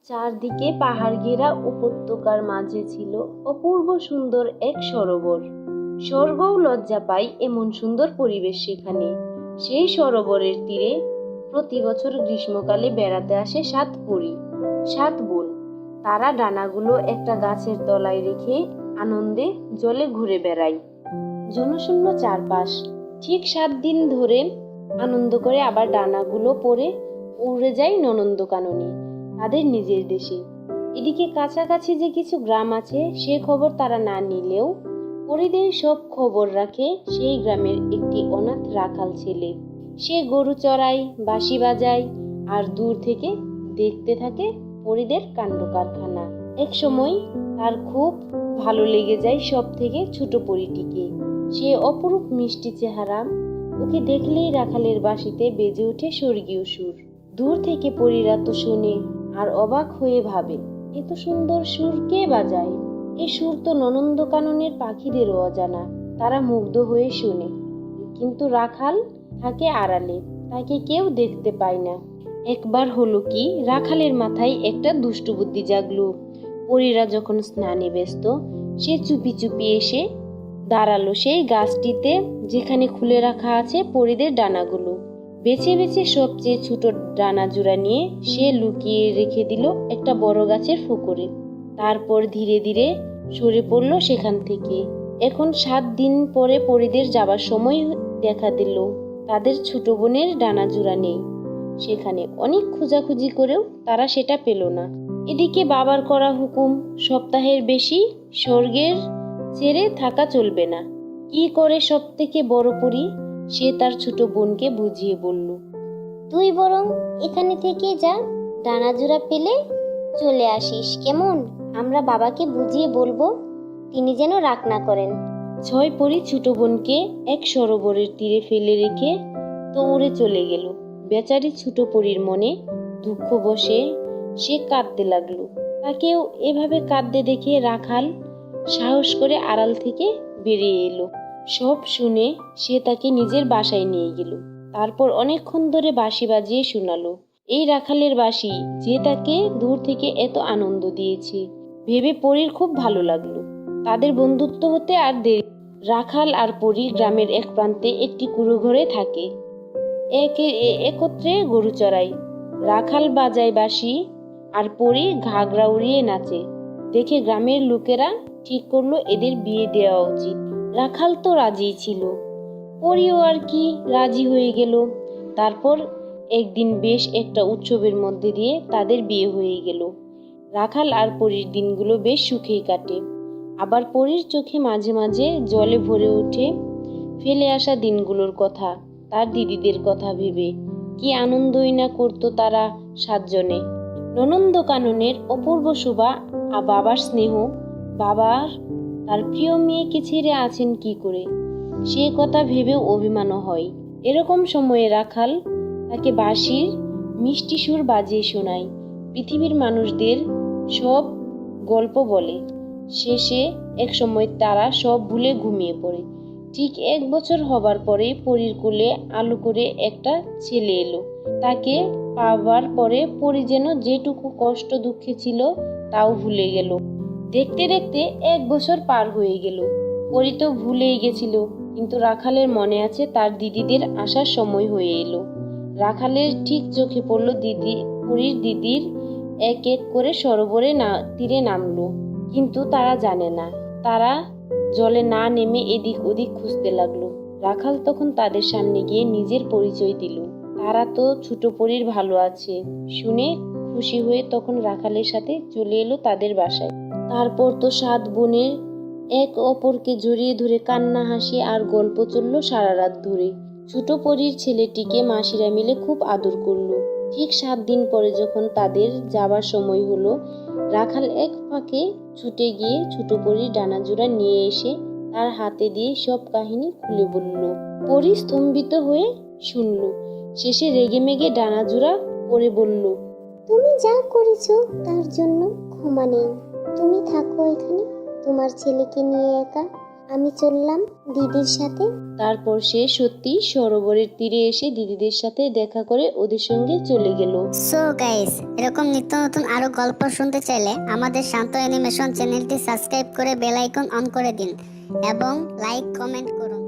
চারদিকে পাহাড় ঘেরা উপত্যকার মাঝে ছিল অপূর্ব সুন্দর এক সরোবর। স্বর্গও লজ্জা পায় এমন সুন্দর পরিবেশ সেখানে। সেই সরোবরের তীরে প্রতি বছর গ্রীষ্মকালে বেড়াতে আসে 7 পরী, 7 বোন। তারা ডানাগুলো একটা গাছের তলায় রেখে আনন্দে জলে ঘুরে বেড়ায়। জনশূন্য চারপাশ। ঠিক 7 দিন ধরে আনন্দ করে আবার ডানাগুলো পরে উড়ে যায় ননন্দকাননে, তাদের নিজের দেশে। এদিকে কাছাকাছি যে কিছু গ্রাম আছে সে খবর তারা না নিলেও পরিদের সব খবর রাখে সেই গ্রামের একটি অনাথ রাখাল ছেলে। সে গরু চড়ায়, বাঁশি বাজায় আর দূর থেকে দেখতে থাকে পরিদের কাণ্ড কারখানা। এক সময় তার খুব ভালো লেগে যায় সব থেকে ছোট পরীটিকে। সে অপরূপ মিষ্টি চেহারা, ওকে দেখলেই রাখালের বাঁশিতে বেজে ওঠে স্বর্গীয় সুর। দূর থেকে পরীরা তো শুনে আর অবাক হয়ে ভাবে, এত সুন্দর সুর কে বাজায়? এই সুর তো ননন্দকাননের পাখিদেরও অজানা। তারা মুগ্ধ হয়ে শুনে, কিন্তু রাখাল থাকে আড়ালে, তাকে কেউ দেখতে পায় না। একবার হলো কি, রাখালের মাথায় একটা দুষ্টু বুদ্ধি জাগলো। পরীরা যখন স্নানে ব্যস্ত, সে চুপি চুপি এসে দাঁড়ালো সেই গাছটিতে যেখানে খুলে রাখা আছে পরীদের ডানাগুলো। বেছে বেছে সবচেয়ে ছোট ডানা জোড়া নিয়ে সে লুকিয়ে রেখে দিল একটা বড় গাছের ফোকরে। তারপর ধীরে ধীরে সরে পড়ল সেখান থেকে। এখন 7 দিন পরে পরীদের যাবার সময় দেখা দিল তাদের ছোট বোনের ডানা জোড়া নেই সেখানে। অনেক খোঁজাখুঁজি করেও তারা সেটা পেল না। এদিকে বাবার করা হুকুম, সপ্তাহের বেশি স্বর্গের ছেড়ে থাকা চলবে না। কি করে সব থেকে বড় পরী সে তার ছোট বোনকে বুঝিয়ে বলল, তুই বরং এখানে থেকে যা, ডানা জোড়া পেলে চলে আসিস কেমন? আমরা বাবাকে বুঝিয়ে বলবো, তিনি যেন রাগ না করেন। 6 পরী ছোট বোনকে এক সরোবরের তীরে ফেলে রেখে তো উড়ে চলে গেল। বেচারি ছোট পরীর মনে দুঃখ বসে সে কাঁদতে লাগলো। তাকেও এভাবে কাঁদতে দেখে রাখাল সাহস করে আড়াল থেকে বেরিয়ে এলো। সব শুনে সে তাকে নিজের বাসায় নিয়ে গেল। তারপর অনেকক্ষণ ধরে বাঁশি বাজিয়ে শোনালো এই রাখালের বাঁশি, যে তাকে দূর থেকে এত আনন্দ দিয়েছে। ভেবে পরীর খুব ভালো লাগলো। তাদের বন্ধুত্ব হতে আর দেরি। রাখাল আর পরী গ্রামের এক প্রান্তে একটি কুঁড়ো ঘরে থাকে। একত্রে গরু চড়ায়। রাখাল বাজায় বাঁশি আর পরী ঘাগরা উড়িয়ে নাচে। দেখে গ্রামের লোকেরা ঠিক করলো এদের বিয়ে দেওয়া উচিত। রাখাল তো রাজি ছিল, পরীও আর কি রাজি হয়ে গেল। তারপর একদিন বেশ একটা উৎসবের মধ্যে দিয়ে তাদের বিয়ে হয়ে গেল। রাখাল আর পরীর দিনগুলো বেশ সুখেই কাটে। আবার পরীর চোখে মাঝে মাঝে জলে ভরে ওঠে ফেলে আসা দিনগুলোর কথা, তার দিদিদের কথা ভেবে। কি আনন্দই না করতো তারা 7 জনে। ননন্দকাননের অপূর্ব শোভা আর বাবার স্নেহ, বাবার তার প্রিয় মেয়েকে ছেড়ে আছেন কি করে, সে কথা ভেবেও অভিমানও হয়। এরকম সময়ে রাখাল তাকে বাঁশির মিষ্টি সুর বাজিয়ে শোনায়, পৃথিবীর মানুষদের সব গল্প বলে। শেষে এক সময় তারা সব ভুলে ঘুমিয়ে পড়ে। ঠিক 1 বছর হবার পরে পরীর কোলে আলো করে একটা ছেলে এলো। তাকে পাবার পরে পরী যেন যেটুকু কষ্ট দুঃখে ছিল তাও ভুলে গেল। দেখতে দেখতে 1 বছর পার হয়ে গেল। পরী তো ভুলেই গেছিল, কিন্তু রাখালের মনে আছে তার দিদিদের আসার সময় হয়ে এলো। রাখালের ঠিক চোখে পড়ল পরীর দিদির এক এক করে সরোবরে তীরে নামলো, কিন্তু তারা জানে না। তারা জলে না নেমে এদিক ওদিক খুঁজতে লাগলো। রাখাল তখন তাদের সামনে গিয়ে নিজের পরিচয় দিল। তারা তো ছোট পরীর ভালো আছে শুনে খুশি হয়ে তখন রাখালের সাথে চলে এলো তাদের বাসায়। তারপর তো 7 বোনের এক অপরকে জড়িয়ে ধরে কান্না হাসি আর গল্প চললো সারা রাত ধরে। ছোট পরীর ছেলেটিকে মাসিরা মিলে খুব আদর করলো। ঠিক 7 দিন পরে যখন তাদের যাবার সময় হলো, রাখাল এক ফাঁকে ছুটে গিয়ে ছোট পরীর ডানা জোড়া নিয়ে এসে তার হাতে দিয়ে সব কাহিনী খুলে বলল। পরী স্তম্ভিত হয়ে শুনল। শেষে রেগে মেগে ডানা জোড়া পরে বলল, তুমি যা করেছো তার জন্য ক্ষমা নেই। তুমি থাকো এখানে তোমার ছেলেকে নিয়ে একা। আমি চললাম দিদির সাথে। তারপর সে সত্যি সরোবরের তীরে এসে দিদিদের সাথে দেখা করে ওদের সঙ্গে চলে গেল। সো গাইস, এরকম নিত্য নতুন আরো গল্প শুনতে চাইলে আমাদের শান্ত অ্যানিমেশন চ্যানেলটি সাবস্ক্রাইব করে বেল আইকন অন করে দিন এবং লাইক কমেন্ট করুন।